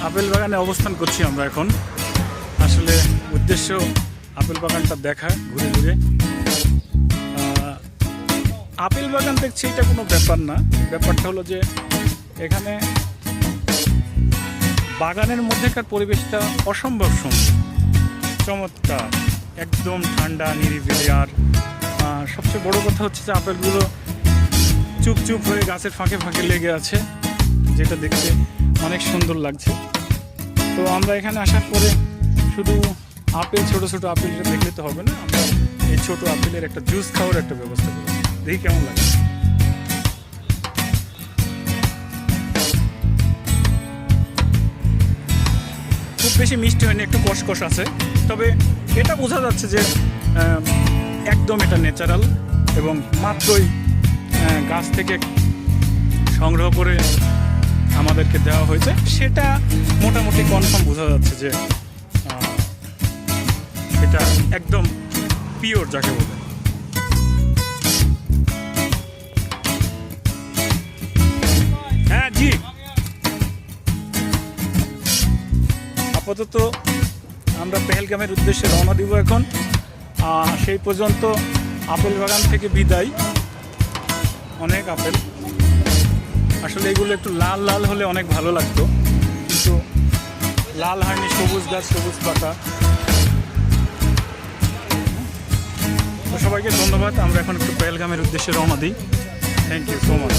Apple বাগানে অবস্থান করছি আমরা এখন। আসলে উদ্দেশ্য আপেল বাগানটা দেখা, ঘুরে ঘুরে। আপেল বাগান দেখছি এটা কোনো ব্যাপার না, ব্যাপারটা হলো যে এখানে বাগানের মধ্যেকার পরিবেশটা অসম্ভব সুন্দর, চমৎকার, একদম ঠান্ডা নিরিবিলি। আর সবচেয়ে বড় কথা হচ্ছে যে আপেলগুলো চুপ চুপ হয়ে গাছের ফাঁকে ফাঁকে লেগে আছে, যেটা দেখতে অনেক সুন্দর লাগছে। তো আমরা এখানে আসার পরে শুধু আপেল, ছোটো ছোটো আপেলটা দেখলে তো হবে না, আমরা এই ছোটো আপেলের একটা জুস খাওয়ার একটা ব্যবস্থা করি। দেখি কেমন লাগে। খুব বেশি মিষ্টি হয়নি, একটু কষকষ আছে, তবে এটা বোঝা যাচ্ছে যে একদম এটা ন্যাচারাল এবং মাত্রই গাছ থেকে সংগ্রহ করে আমাদেরকে দেওয়া হয়েছে, সেটা মোটামুটি কনফার্ম বোঝা যাচ্ছে যে এটা একদম পিওর যাকে বলে। হ্যাঁ জি, আপাতত আমরা পেহেলগামের উদ্দেশ্যে রওনা দিব এখন। সেই পর্যন্ত আপেল বাগান থেকে বিদায়। অনেক আপেল, আসলে এগুলো একটু লাল লাল হলে অনেক ভালো লাগতো, কিন্তু লাল হয়নি, সবুজ গাছ, সবুজ পাতা। তো সবাইকে ধন্যবাদ। আমরা এখন একটু পেহেলগামের উদ্দেশ্যে রওনা দিই। Thank you so much.